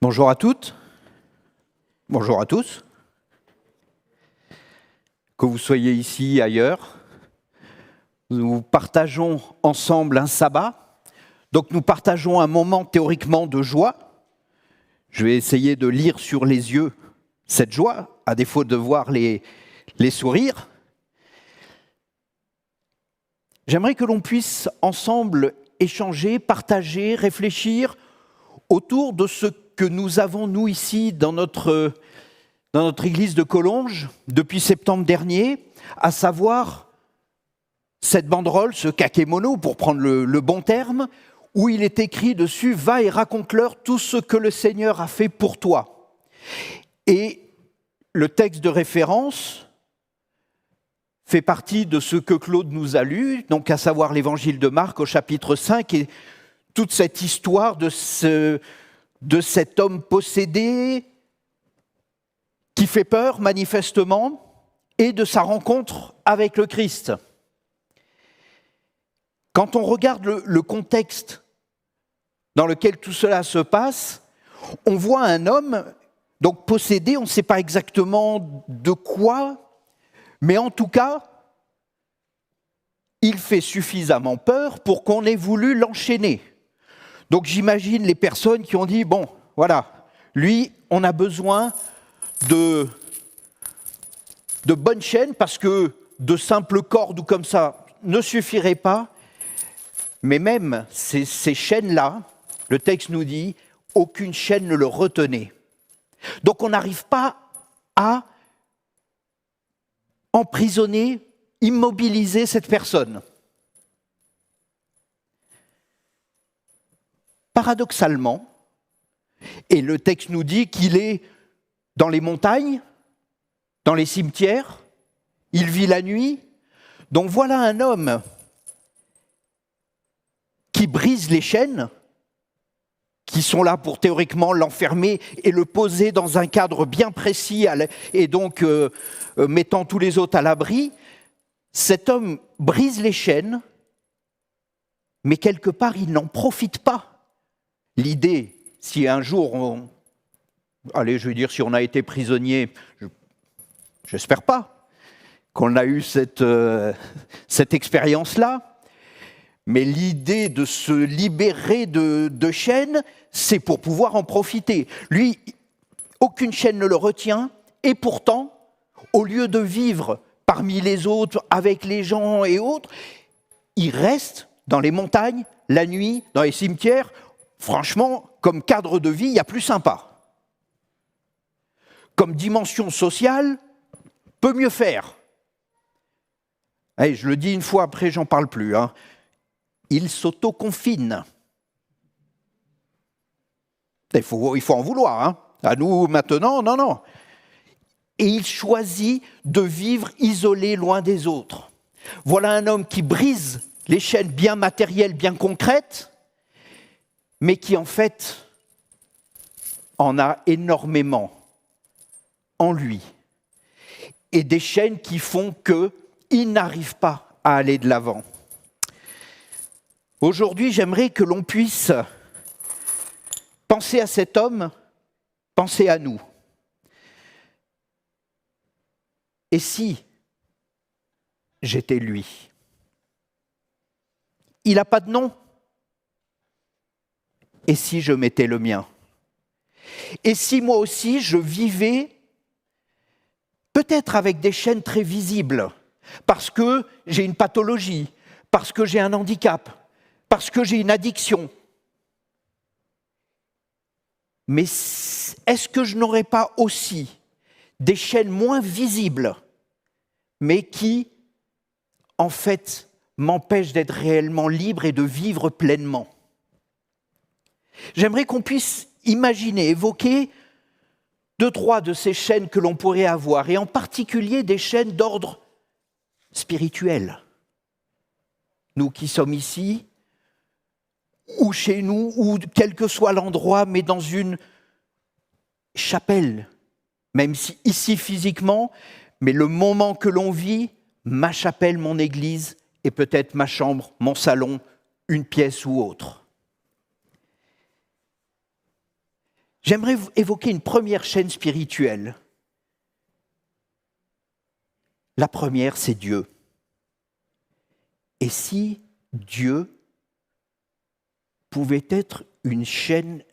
Bonjour à toutes, bonjour à tous. Que vous soyez ici, ailleurs, nous partageons ensemble un sabbat. Donc nous partageons un moment théoriquement de joie. Je vais essayer de lire sur les yeux cette joie, à défaut de voir les sourires. J'aimerais que l'on puisse ensemble échanger, partager, réfléchir autour de ce que nous avons, nous, ici, dans notre église de Collonges, depuis septembre dernier, à savoir cette banderole, ce kakémono, pour prendre le bon terme, où il est écrit dessus « Va et raconte-leur tout ce que le Seigneur a fait pour toi ». Et le texte de référence fait partie de ce que Claude nous a lu, donc à savoir l'évangile de Marc au chapitre 5, et toute cette histoire de cet homme possédé qui fait peur manifestement, et de sa rencontre avec le Christ. Quand on regarde le contexte dans lequel tout cela se passe, on voit un homme donc possédé, on ne sait pas exactement de quoi, mais en tout cas, il fait suffisamment peur pour qu'on ait voulu l'enchaîner. Donc j'imagine les personnes qui ont dit, bon, voilà, lui, on a besoin de bonnes chaînes parce que de simples cordes ou comme ça ne suffiraient pas. Mais même ces chaînes-là, le texte nous dit, aucune chaîne ne le retenait. Donc on n'arrive pas à emprisonner, immobiliser cette personne. Paradoxalement, et le texte nous dit qu'il est dans les montagnes, dans les cimetières, il vit la nuit. Donc voilà un homme qui brise les chaînes, qui sont là pour théoriquement l'enfermer et le poser dans un cadre bien précis, et donc mettant tous les autres à l'abri. Cet homme brise les chaînes, mais quelque part il n'en profite pas. L'idée, si un jour si on a été prisonnier, j'espère pas qu'on a eu cette expérience-là, mais l'idée de se libérer de chaînes, c'est pour pouvoir en profiter. Lui, aucune chaîne ne le retient, et pourtant, au lieu de vivre parmi les autres, avec les gens et autres, il reste dans les montagnes, la nuit, dans les cimetières. Franchement, comme cadre de vie, il y a plus sympa. Comme dimension sociale, peut mieux faire. Allez, je le dis une fois, après j'en parle plus. Il s'auto-confine. Il faut en vouloir. À nous maintenant, non. Et il choisit de vivre isolé, loin des autres. Voilà un homme qui brise les chaînes bien matérielles, bien concrètes, mais qui en fait en a énormément en lui. Et des chaînes qui font qu'il n'arrive pas à aller de l'avant. Aujourd'hui, j'aimerais que l'on puisse penser à cet homme, penser à nous. Et si j'étais lui? Il n'a pas de nom. Et si je mettais le mien? Et si moi aussi je vivais peut-être avec des chaînes très visibles, parce que j'ai une pathologie, parce que j'ai un handicap, parce que j'ai une addiction. Mais est-ce que je n'aurais pas aussi des chaînes moins visibles, mais qui, en fait, m'empêchent d'être réellement libre et de vivre pleinement? J'aimerais qu'on puisse imaginer, évoquer 2-3 de ces chaînes que l'on pourrait avoir, et en particulier des chaînes d'ordre spirituel. Nous qui sommes ici, ou chez nous, ou quel que soit l'endroit, mais dans une chapelle, même si ici physiquement, mais le moment que l'on vit, ma chapelle, mon église, et peut-être ma chambre, mon salon, une pièce ou autre. J'aimerais évoquer une première chaîne spirituelle. La première, c'est Dieu. Et si Dieu pouvait être une chaîne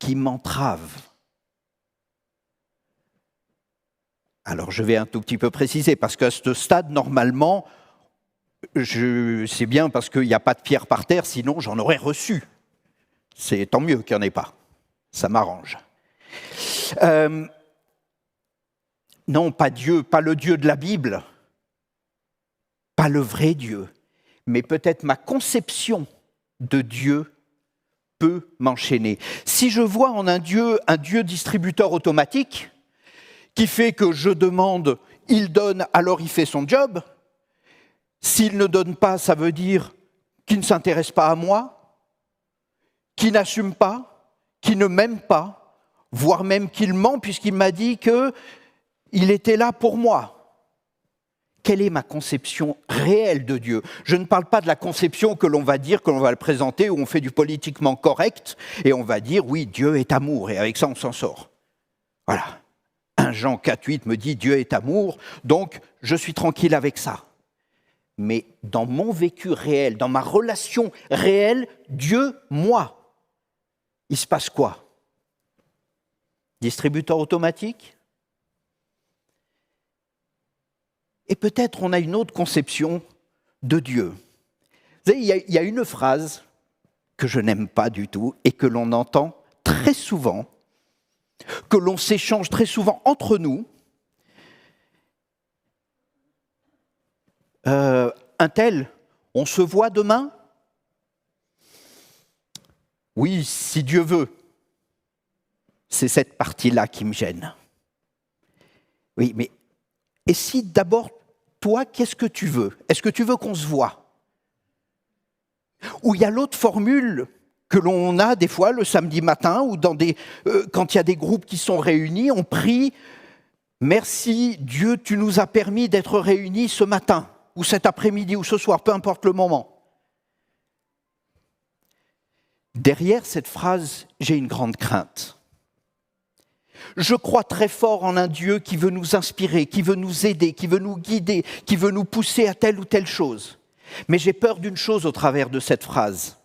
qui m'entrave? Alors je vais un tout petit peu préciser, parce qu'à ce stade, normalement, c'est bien parce qu'il n'y a pas de pierre par terre, sinon j'en aurais reçu. C'est tant mieux qu'il n'y en ait pas. Ça m'arrange. Non, pas Dieu, pas le Dieu de la Bible, pas le vrai Dieu, mais peut-être ma conception de Dieu peut m'enchaîner. Si je vois en un Dieu distributeur automatique, qui fait que je demande, il donne, alors il fait son job. S'il ne donne pas, ça veut dire qu'il ne s'intéresse pas à moi, qu'il n'assume pas, qu'il ne m'aime pas, voire même qu'il ment puisqu'il m'a dit qu'il était là pour moi. Quelle est ma conception réelle de Dieu? Je ne parle pas de la conception que l'on va dire, que l'on va le présenter, où on fait du politiquement correct, et on va dire, oui, Dieu est amour, et avec ça on s'en sort. Voilà. 1 Jean 4,8 me dit, Dieu est amour, donc je suis tranquille avec ça. Mais dans mon vécu réel, dans ma relation réelle, Dieu, moi, il se passe quoi? Distributeur automatique? Et peut-être on a une autre conception de Dieu. Vous savez, il y a une phrase que je n'aime pas du tout et que l'on entend très souvent, que l'on s'échange très souvent entre nous. Un tel, on se voit demain? Oui, si Dieu veut. C'est cette partie-là qui me gêne. Oui, mais et si d'abord, toi, qu'est-ce que tu veux? Est-ce que tu veux qu'on se voit? Ou il y a l'autre formule que l'on a des fois le samedi matin, ou quand il y a des groupes qui sont réunis, on prie « Merci Dieu, tu nous as permis d'être réunis ce matin » ou cet après-midi, ou ce soir, peu importe le moment. Derrière cette phrase, j'ai une grande crainte. Je crois très fort en un Dieu qui veut nous inspirer, qui veut nous aider, qui veut nous guider, qui veut nous pousser à telle ou telle chose. Mais j'ai peur d'une chose au travers de cette phrase.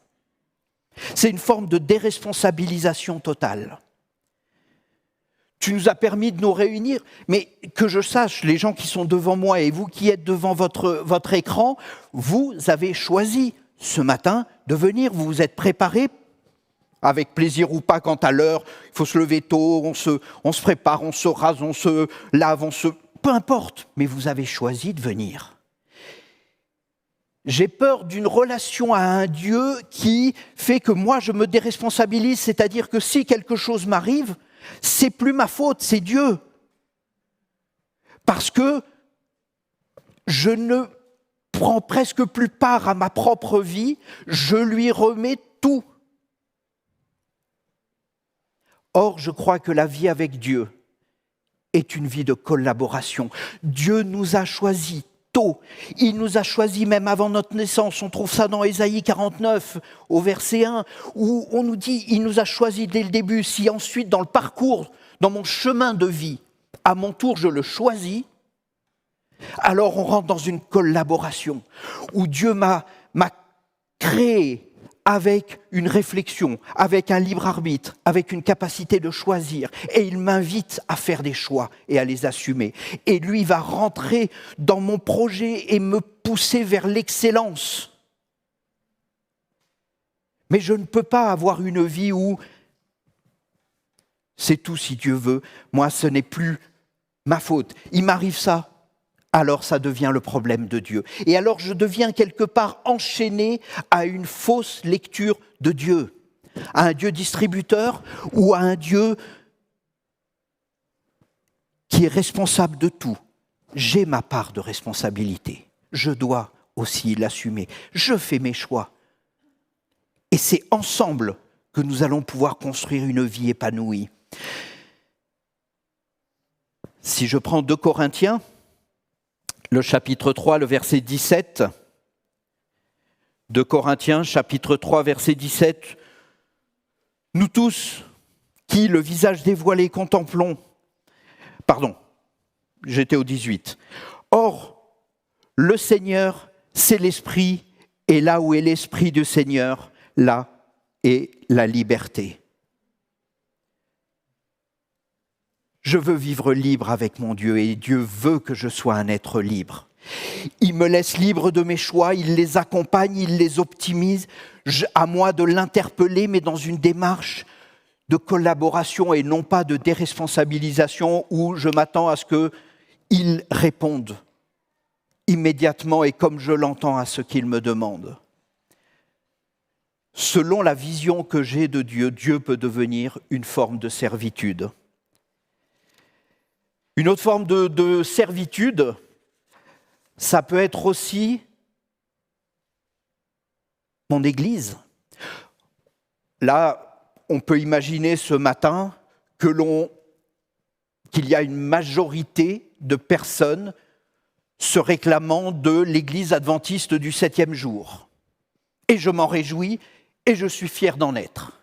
C'est une forme de déresponsabilisation totale. Tu nous as permis de nous réunir, mais que je sache, les gens qui sont devant moi et vous qui êtes devant votre écran, vous avez choisi ce matin de venir, vous vous êtes préparés, avec plaisir ou pas quant à l'heure, il faut se lever tôt, on se prépare, on se rase, on se lave, peu importe, mais vous avez choisi de venir. J'ai peur d'une relation à un Dieu qui fait que moi je me déresponsabilise, c'est-à-dire que si quelque chose m'arrive, c'est plus ma faute, c'est Dieu. Parce que je ne prends presque plus part à ma propre vie, je lui remets tout. Or, je crois que la vie avec Dieu est une vie de collaboration. Dieu nous a choisis tôt. Il nous a choisis même avant notre naissance. On trouve ça dans Ésaïe 49, au verset 1, où on nous dit, il nous a choisis dès le début. Si ensuite, dans le parcours, dans mon chemin de vie, à mon tour, je le choisis, alors on rentre dans une collaboration où Dieu m'a créé avec une réflexion, avec un libre arbitre, avec une capacité de choisir. Et il m'invite à faire des choix et à les assumer. Et lui va rentrer dans mon projet et me pousser vers l'excellence. Mais je ne peux pas avoir une vie où c'est tout si Dieu veut. Moi, ce n'est plus ma faute. Il m'arrive ça. Alors ça devient le problème de Dieu. Et alors je deviens quelque part enchaîné à une fausse lecture de Dieu, à un Dieu distributeur ou à un Dieu qui est responsable de tout. J'ai ma part de responsabilité, je dois aussi l'assumer, je fais mes choix. Et c'est ensemble que nous allons pouvoir construire une vie épanouie. Si je prends 2 Corinthiens, le chapitre 3, le verset 17, 2 Corinthiens, chapitre 3, verset 17, nous tous qui, le visage dévoilé, contemplons. Pardon, j'étais au 18. Or, le Seigneur, c'est l'Esprit, et là où est l'Esprit du Seigneur, là est la liberté. Je veux vivre libre avec mon Dieu, et Dieu veut que je sois un être libre. Il me laisse libre de mes choix, il les accompagne, il les optimise. À moi de l'interpeller, mais dans une démarche de collaboration et non pas de déresponsabilisation où je m'attends à ce qu'il réponde immédiatement et comme je l'entends à ce qu'il me demande. Selon la vision que j'ai de Dieu, Dieu peut devenir une forme de servitude. Une autre forme de servitude, ça peut être aussi mon Église. Là, on peut imaginer ce matin qu'il y a une majorité de personnes se réclamant de l'Église adventiste du 7e jour. Et je m'en réjouis et je suis fier d'en être.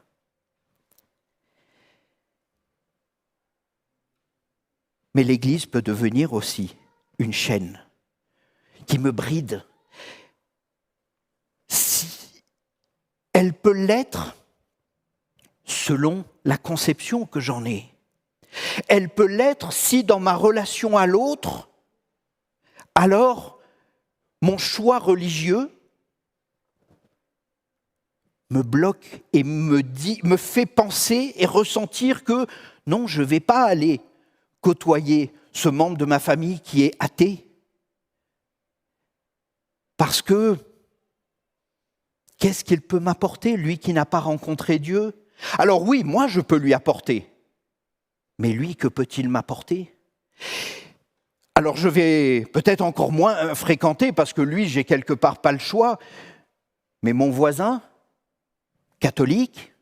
Mais l'Église peut devenir aussi une chaîne qui me bride. Elle peut l'être selon la conception que j'en ai. Elle peut l'être si dans ma relation à l'autre, alors mon choix religieux me bloque et me fait penser et ressentir que non, je ne vais pas aller côtoyer ce membre de ma famille qui est athée. Parce que, qu'est-ce qu'il peut m'apporter, lui qui n'a pas rencontré Dieu ? Alors oui, moi je peux lui apporter. Mais lui, que peut-il m'apporter ? Alors je vais peut-être encore moins fréquenter, parce que lui, j'ai quelque part pas le choix, mais mon voisin, catholique,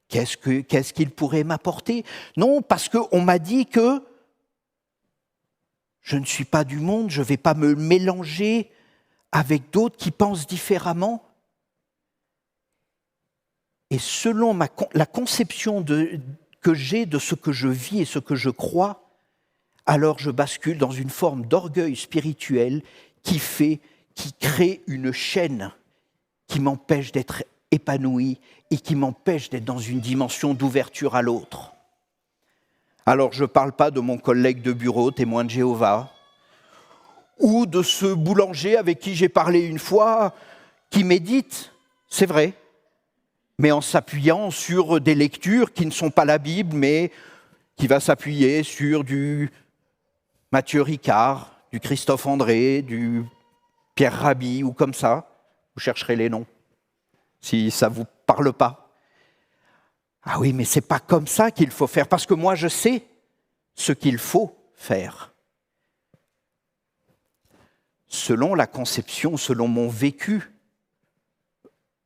qu'est-ce qu'il pourrait m'apporter ? Non, parce qu'on m'a dit que je ne suis pas du monde, je ne vais pas me mélanger avec d'autres qui pensent différemment. Et selon la conception que j'ai de ce que je vis et ce que je crois, alors je bascule dans une forme d'orgueil spirituel qui crée une chaîne qui m'empêche d'être épanoui et qui m'empêche d'être dans une dimension d'ouverture à l'autre. Alors je ne parle pas de mon collègue de bureau, témoin de Jéhovah, ou de ce boulanger avec qui j'ai parlé une fois, qui médite, c'est vrai, mais en s'appuyant sur des lectures qui ne sont pas la Bible, mais qui va s'appuyer sur du Mathieu Ricard, du Christophe André, du Pierre Rabhi, ou comme ça. Vous chercherez les noms, si ça ne vous parle pas. Ah oui, mais ce n'est pas comme ça qu'il faut faire, parce que moi je sais ce qu'il faut faire. Selon la conception, selon mon vécu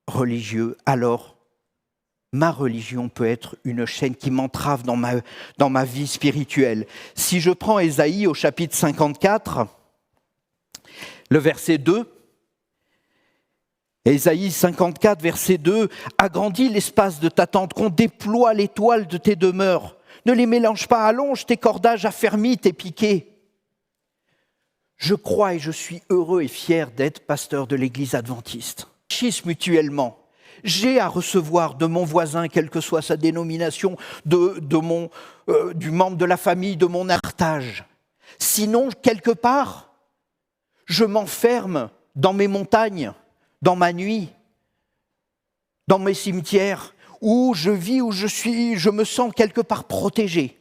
religieux, alors ma religion peut être une chaîne qui m'entrave dans ma vie spirituelle. Si je prends Ésaïe au chapitre 54, le verset 2, Ésaïe 54, verset 2, « Agrandis l'espace de ta tente, qu'on déploie les toiles de tes demeures. Ne les mélange pas, allonge tes cordages, affermis tes piquets. » Je crois et je suis heureux et fier d'être pasteur de l'Église adventiste. Mutuellement. J'ai à recevoir de mon voisin, quelle que soit sa dénomination, du membre de la famille, de mon partage. Sinon, quelque part, je m'enferme dans mes montagnes, dans ma nuit, dans mes cimetières, où je vis, où je me sens quelque part protégé.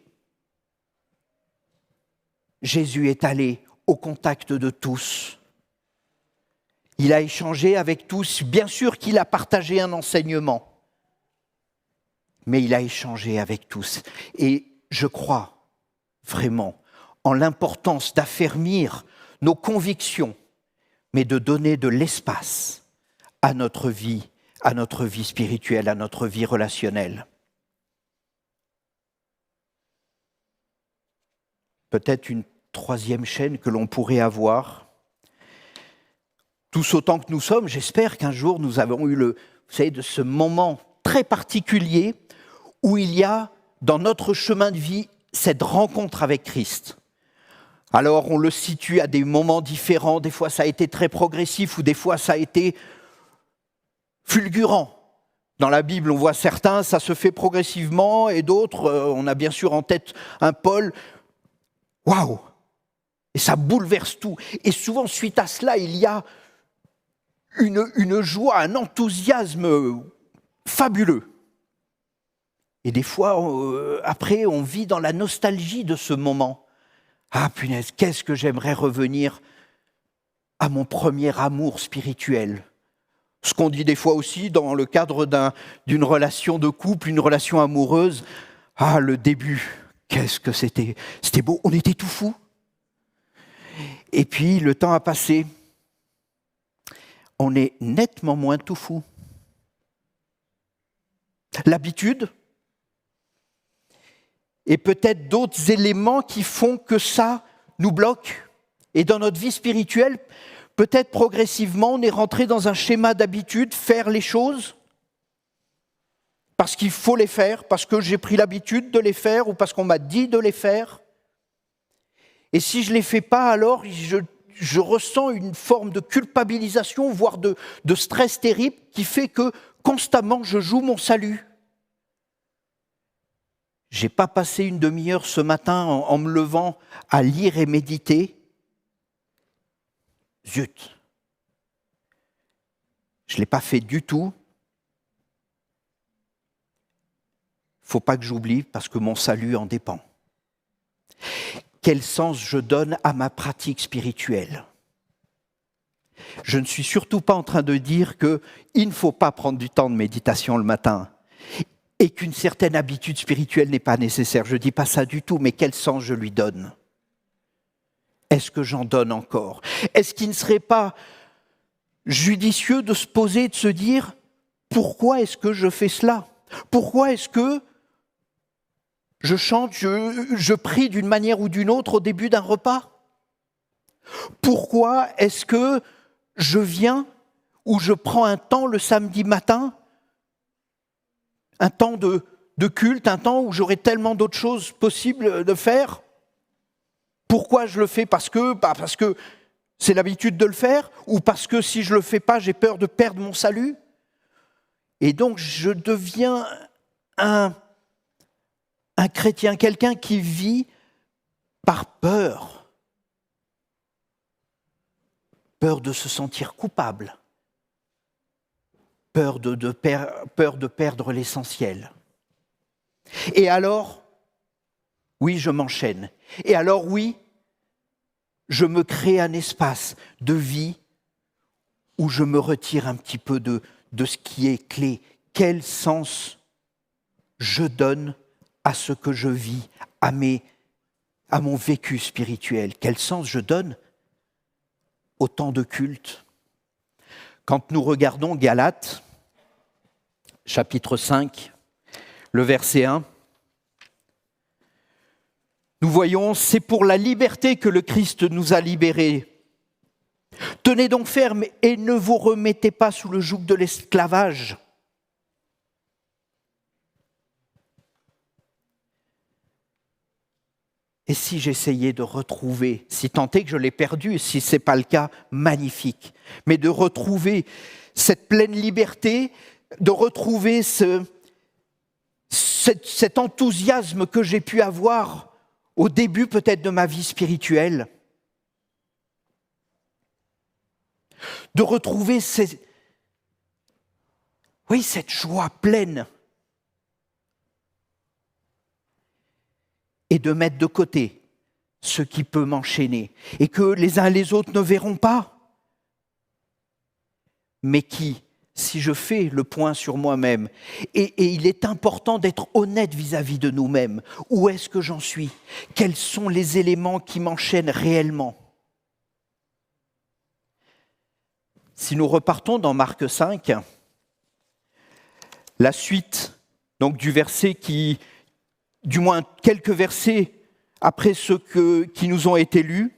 Jésus est allé au contact de tous. Il a échangé avec tous. Bien sûr qu'il a partagé un enseignement, mais il a échangé avec tous. Et je crois vraiment en l'importance d'affermir nos convictions, mais de donner de l'espace à notre vie spirituelle, à notre vie relationnelle. Peut-être une troisième chaîne que l'on pourrait avoir. Tous autant que nous sommes, j'espère qu'un jour nous avons eu de ce moment très particuliers où il y a, dans notre chemin de vie, cette rencontre avec Christ. Alors, on le situe à des moments différents. Des fois, ça a été très progressif ou des fois, ça a été fulgurant. Dans la Bible, on voit certains, ça se fait progressivement et d'autres, on a bien sûr en tête un Paul. Waouh! Et ça bouleverse tout. Et souvent, suite à cela, il y a une joie, un enthousiasme fabuleux. Et des fois, après, on vit dans la nostalgie de ce moment. Ah punaise, qu'est-ce que j'aimerais revenir à mon premier amour spirituel. Ce qu'on dit des fois aussi dans le cadre d'une relation de couple, une relation amoureuse. Ah, le début, qu'est-ce que c'était beau, on était tout fous. Et puis, le temps a passé. On est nettement moins tout fou. L'habitude et peut-être d'autres éléments qui font que ça nous bloque. Et dans notre vie spirituelle, peut-être progressivement, on est rentré dans un schéma d'habitude, faire les choses, parce qu'il faut les faire, parce que j'ai pris l'habitude de les faire, ou parce qu'on m'a dit de les faire. Et si je ne les fais pas, alors je ressens une forme de culpabilisation, voire de stress terrible, qui fait que constamment je joue mon salut. Je n'ai pas passé une demi-heure ce matin en me levant à lire et méditer. Zut! Je ne l'ai pas fait du tout. Il ne faut pas que j'oublie parce que mon salut en dépend. Quel sens je donne à ma pratique spirituelle? Je ne suis surtout pas en train de dire qu'il ne faut pas prendre du temps de méditation le matin et qu'une certaine habitude spirituelle n'est pas nécessaire. Je ne dis pas ça du tout, mais quel sens je lui donne? Est-ce que j'en donne encore? Est-ce qu'il ne serait pas judicieux de se poser et de se dire « Pourquoi est-ce que je fais cela? Pourquoi est-ce que je chante, je prie d'une manière ou d'une autre au début d'un repas? Pourquoi est-ce que je viens ou je prends un temps le samedi matin, un temps de culte, un temps où j'aurai tellement d'autres choses possibles de faire? Pourquoi je le fais? Parce que c'est l'habitude de le faire, ou parce que si je ne le fais pas, j'ai peur de perdre mon salut? Et donc je deviens un chrétien, quelqu'un qui vit par peur. Peur de se sentir coupable. Peur de perdre l'essentiel. Et alors, oui, je m'enchaîne. Et alors, oui, je me crée un espace de vie où je me retire un petit peu de ce qui est clé. Quel sens je donne à ce que je vis, à mon vécu spirituel? Quel sens je donne au temps de culte? Quand nous regardons Galates, chapitre 5, le verset 1, nous voyons, c'est pour la liberté que le Christ nous a libérés. Tenez donc ferme et ne vous remettez pas sous le joug de l'esclavage. Et si j'essayais de retrouver, si tant est que je l'ai perdu, si ce n'est pas le cas, magnifique, mais de retrouver cette pleine liberté, de retrouver cet enthousiasme que j'ai pu avoir au début peut-être de ma vie spirituelle, de retrouver cette joie pleine et de mettre de côté ce qui peut m'enchaîner et que les uns et les autres ne verront pas, mais qui, si je fais le point sur moi-même, et il est important d'être honnête vis-à-vis de nous-mêmes, où est-ce que j'en suis? Quels sont les éléments qui m'enchaînent réellement? Si nous repartons dans Marc 5, la suite donc du verset qui, du moins quelques versets après ceux qui nous ont été lus,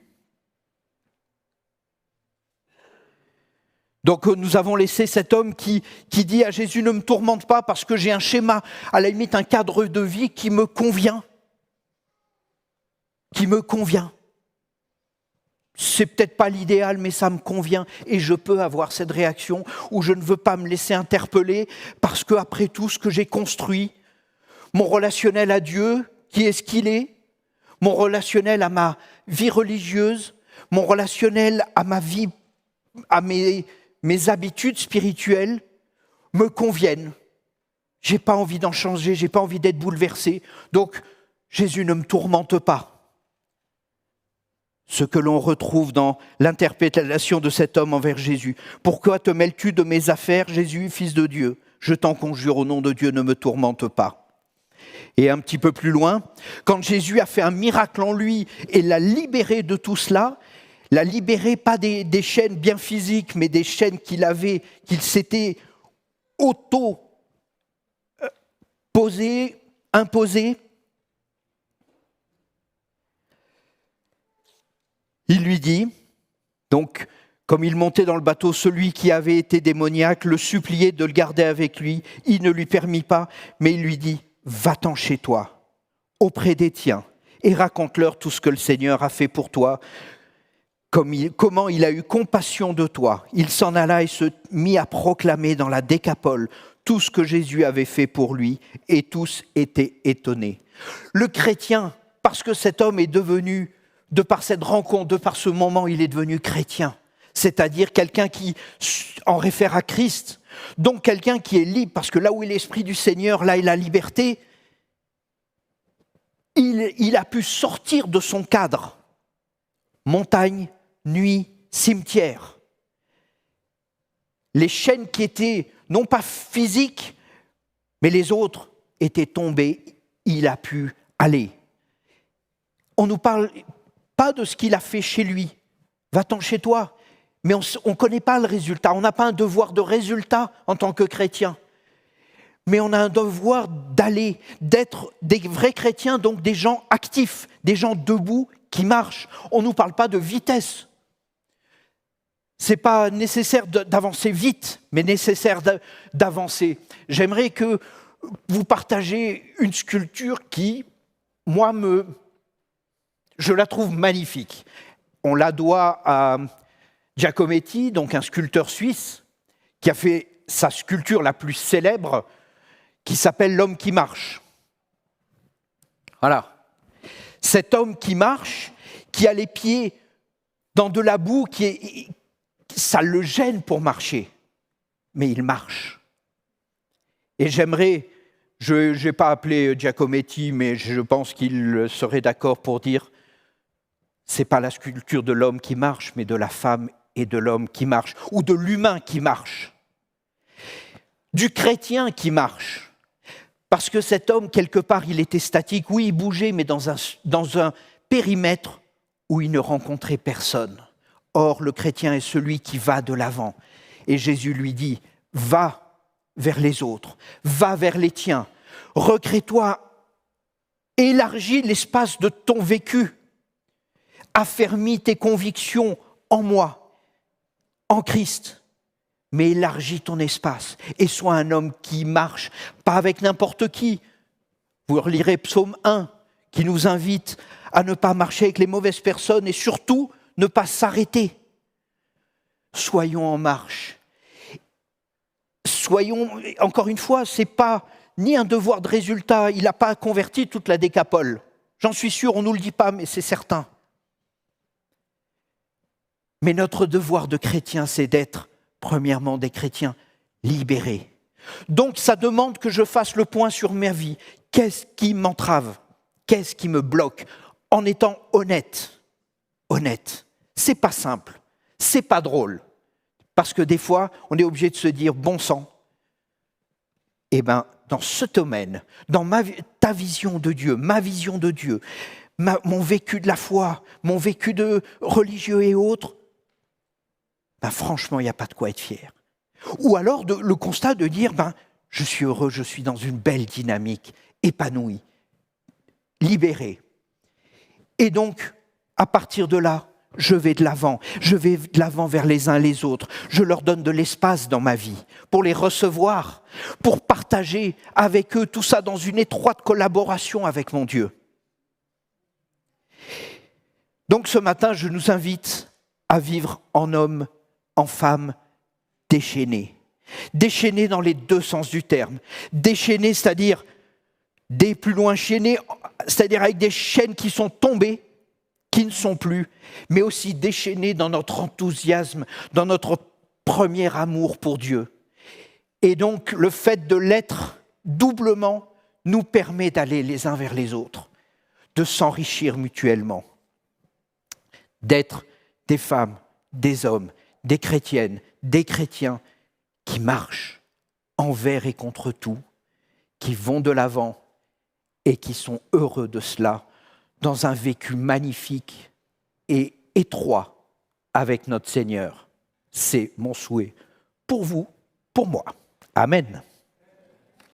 Donc nous avons laissé cet homme qui dit à Jésus, ne me tourmente pas parce que j'ai un schéma, à la limite un cadre de vie qui me convient. Qui me convient. C'est peut-être pas l'idéal, mais ça me convient. Et je peux avoir cette réaction où je ne veux pas me laisser interpeller parce que, après tout ce que j'ai construit, mon relationnel à Dieu, qui est ce qu'il est, mon relationnel à ma vie religieuse, mon relationnel à ma vie, à mes habitudes spirituelles me conviennent. J'ai pas envie d'en changer, j'ai pas envie d'être bouleversé. Donc, Jésus ne me tourmente pas. Ce que l'on retrouve dans l'interprétation de cet homme envers Jésus. Pourquoi te mêles-tu de mes affaires, Jésus, fils de Dieu ? Je t'en conjure au nom de Dieu, ne me tourmente pas. Et un petit peu plus loin, quand Jésus a fait un miracle en lui et l'a libéré de tout cela, l'a libéré pas des chaînes bien physiques, mais des chaînes qu'il s'était auto-posées, imposées, il lui dit, donc, comme il montait dans le bateau, celui qui avait été démoniaque le suppliait de le garder avec lui. Il ne lui permit pas, mais il lui dit, va-t'en chez toi, auprès des tiens, et raconte-leur tout ce que le Seigneur a fait pour toi, comment il a eu compassion de toi. Il s'en alla et se mit à proclamer dans la Décapole tout ce que Jésus avait fait pour lui, et tous étaient étonnés. Le chrétien, parce que cet homme est devenu, de par cette rencontre, de par ce moment, il est devenu chrétien. C'est-à-dire quelqu'un qui en réfère à Christ. Donc quelqu'un qui est libre, parce que là où est l'Esprit du Seigneur, là est la liberté. Il a pu sortir de son cadre. Montagne, nuit, cimetière. Les chaînes qui étaient, non pas physiques, mais les autres étaient tombées. Il a pu aller. On nous parle pas de ce qu'il a fait chez lui. Va-t'en chez toi. Mais on ne connaît pas le résultat. On n'a pas un devoir de résultat en tant que chrétien. Mais on a un devoir d'aller, d'être des vrais chrétiens, donc des gens actifs, des gens debout qui marchent. On ne nous parle pas de vitesse. Ce n'est pas nécessaire d'avancer vite, mais nécessaire d'avancer. J'aimerais que vous partagiez une sculpture qui, moi, je la trouve magnifique. On la doit à Giacometti, donc un sculpteur suisse, qui a fait sa sculpture la plus célèbre, qui s'appelle L'homme qui marche. Voilà. Cet homme qui marche, qui a les pieds dans de la boue, ça le gêne pour marcher, mais il marche. Et j'aimerais, je n'ai pas appelé Giacometti, mais je pense qu'il serait d'accord pour dire, ce n'est pas la sculpture de l'homme qui marche, mais de la femme et de l'homme qui marche, ou de l'humain qui marche, du chrétien qui marche. Parce que cet homme, quelque part, il était statique. Oui, il bougeait, mais dans un périmètre où il ne rencontrait personne. Or, le chrétien est celui qui va de l'avant. Et Jésus lui dit, va vers les autres, va vers les tiens, recrée-toi, élargis l'espace de ton vécu, affermis tes convictions en moi, en Christ, mais élargis ton espace et sois un homme qui marche, pas avec n'importe qui. Vous relirez Psaume 1, qui nous invite à ne pas marcher avec les mauvaises personnes et surtout ne pas s'arrêter. Soyons en marche. Soyons, encore une fois, ce n'est pas ni un devoir de résultat, il n'a pas converti toute la Décapole. J'en suis sûr, on ne nous le dit pas, mais c'est certain. Mais notre devoir de chrétien, c'est d'être, premièrement, des chrétiens libérés. Donc, ça demande que je fasse le point sur ma vie. Qu'est-ce qui m'entrave ? Qu'est-ce qui me bloque ? En étant honnête. Honnête. C'est pas simple. C'est pas drôle. Parce que des fois, on est obligé de se dire, bon sang, eh bien, dans ce domaine, dans ta vision de Dieu, ma vision de Dieu, mon vécu de la foi, mon vécu de religieux et autres, ben franchement, il n'y a pas de quoi être fier. Ou alors le constat de dire, je suis heureux, je suis dans une belle dynamique, épanoui, libéré. Et donc, à partir de là, je vais de l'avant vers les uns les autres. Je leur donne de l'espace dans ma vie pour les recevoir, pour partager avec eux tout ça dans une étroite collaboration avec mon Dieu. Donc ce matin, je nous invite à vivre en homme, en femme déchaînés. Déchaînés dans les deux sens du terme. Déchaînés, c'est-à-dire des plus loin chaînés, c'est-à-dire avec des chaînes qui sont tombées, qui ne sont plus, mais aussi déchaînés dans notre enthousiasme, dans notre premier amour pour Dieu. Et donc le fait de l'être doublement nous permet d'aller les uns vers les autres, de s'enrichir mutuellement, d'être des femmes, des hommes, des chrétiennes, des chrétiens qui marchent envers et contre tout, qui vont de l'avant et qui sont heureux de cela dans un vécu magnifique et étroit avec notre Seigneur. C'est mon souhait pour vous, pour moi. Amen.